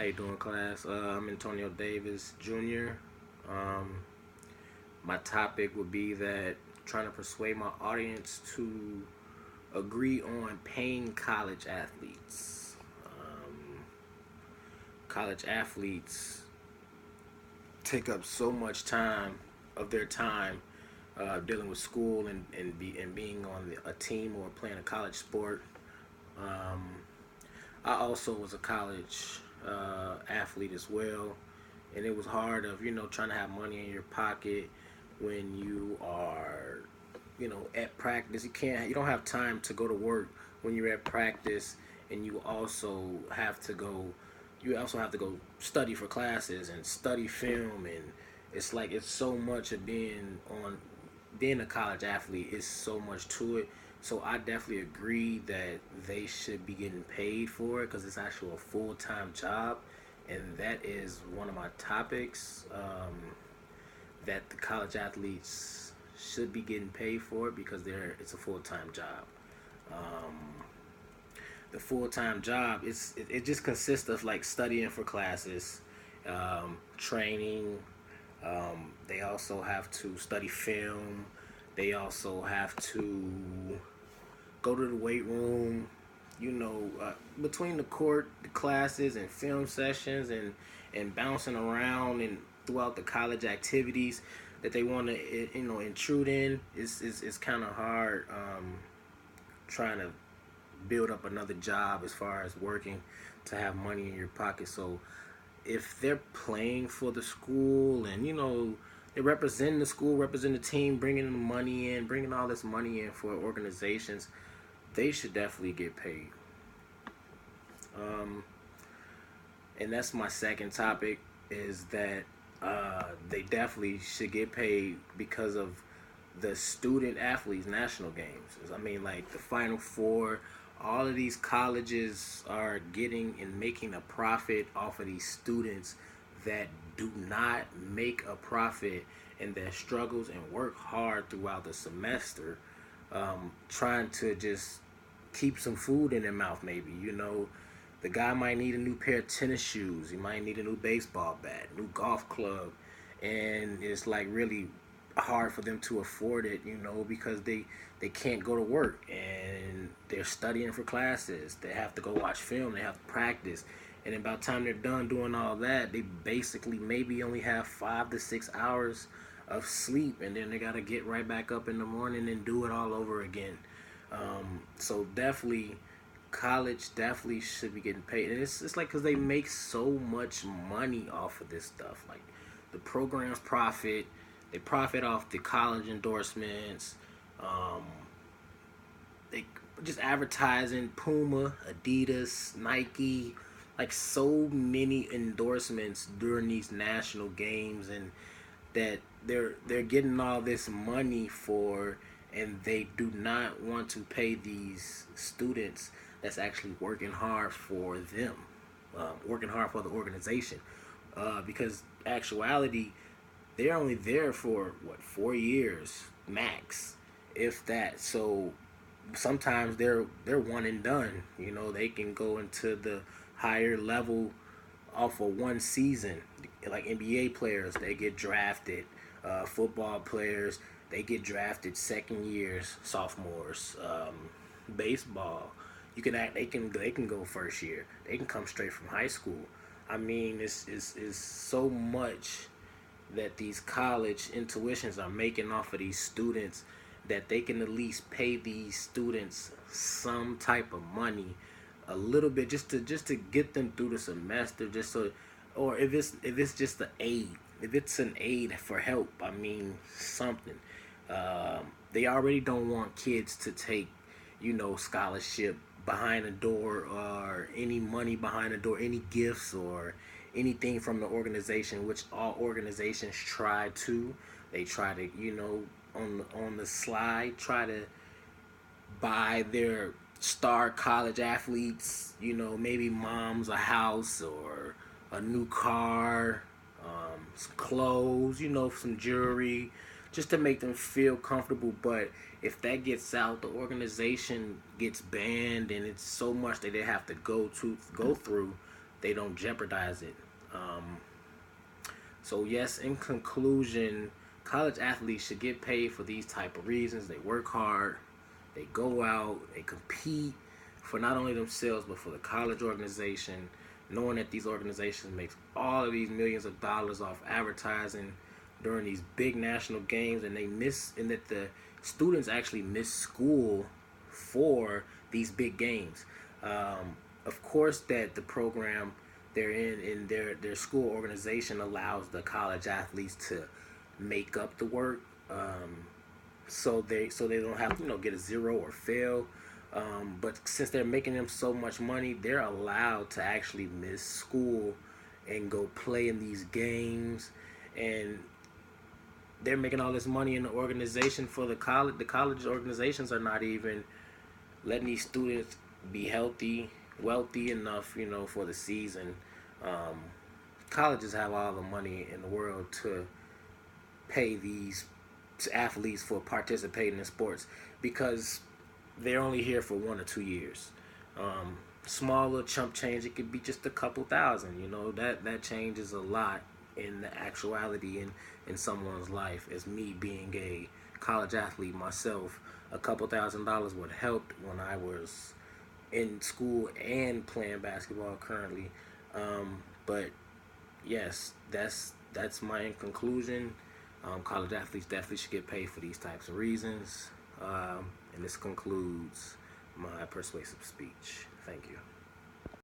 How you doing, class? I'm Antonio Davis Jr. Um, my topic would be that trying to persuade my audience to agree on paying college athletes. College athletes take up so much time of their time dealing with school and being on a team or playing a college sport. Um, I also was a college athlete as well, and it was hard of trying to have money in your pocket when you are at practice. You don't have time to go to work when you're at practice, and you also have to go study for classes and study film, and it's so much of being a college athlete is so much to it. So I definitely agree that they should be getting paid for it because it's actually a full-time job, and that is one of my topics, that the college athletes should be getting paid for it because it's a full-time job. Um, the full-time job it just consists of like studying for classes, training. They also have to study film. They also have to go to the weight room, between the court, the classes, and film sessions, and bouncing around and throughout the college activities that they want to intrude in. It's kind of hard, trying to build up another job as far as working to have money in your pocket. So if they're playing for the school and they're representing the school, representing the team, bringing the money in, bringing all this money in for organizations, they should definitely get paid. Um, and that's my second topic is that they definitely should get paid because of the student athletes national games. I mean, like the Final Four, all of these colleges are getting and making a profit off of these students that do not make a profit and that struggles and work hard throughout the semester, trying to just keep some food in their mouth. Maybe the guy might need a new pair of tennis shoes. He might need a new baseball bat, new golf club, and it's like really hard for them to afford it, because they can't go to work and they're studying for classes. They have to go watch film. They have to practice, and then by the time they're done doing all that, they basically maybe only have 5 to 6 hours of sleep, and then they gotta get right back up in the morning and do it all over again. So definitely college definitely should be getting paid, and it's like because they make so much money off of this stuff. Like the programs profit, they profit off the college endorsements. Um, they just advertising Puma, Adidas, Nike, like so many endorsements during these national games, and that they're getting all this money for, and they do not want to pay these students that's actually working hard for them, working hard for the organization, because actuality they're only there for what 4 years max, if that. So sometimes they're one and done. They can go into the higher level off of one season. Like NBA players, they get drafted. Football players, they get drafted second years, sophomores. Baseball, you can act. They can go first year. They can come straight from high school. I mean, it's so much that these college intuitions are making off of these students that they can at least pay these students some type of money, a little bit, just to get them through the semester, just so. Or if it's just the aid, if it's an aid for help, I mean something. They already don't want kids to take scholarship behind the door, or any money behind the door, any gifts or anything from the organization, which all organizations try to. They try to, on the slide, try to buy their star college athletes, maybe moms a house or a new car, some clothes, some jewelry, just to make them feel comfortable. But if that gets out, the organization gets banned, and it's so much that they have to go through. they don't jeopardize it. So yes, in conclusion, college athletes should get paid for these type of reasons. They work hard, they go out, they compete for not only themselves but for the college organization, knowing that these organizations make all of these millions of dollars off advertising during these big national games, and that the students actually miss school for these big games. Of course, that the program they're in their school organization allows the college athletes to make up the work, so they don't have to get a zero or fail. But since they're making them so much money, they're allowed to actually miss school and go play in these games, and they're making all this money in the organization for the college. The college organizations are not even letting these students be healthy, wealthy enough, for the season. Um, Colleges have all the money in the world to pay these athletes for participating in sports because they're only here for 1 or 2 years. Small little chump change, it could be just a couple thousand. That changes a lot in the actuality in someone's life. As me being a college athlete myself, a couple $1,000s would help when I was in school and playing basketball currently. But yes, that's my conclusion. College athletes definitely should get paid for these types of reasons. And this concludes my persuasive speech. Thank you.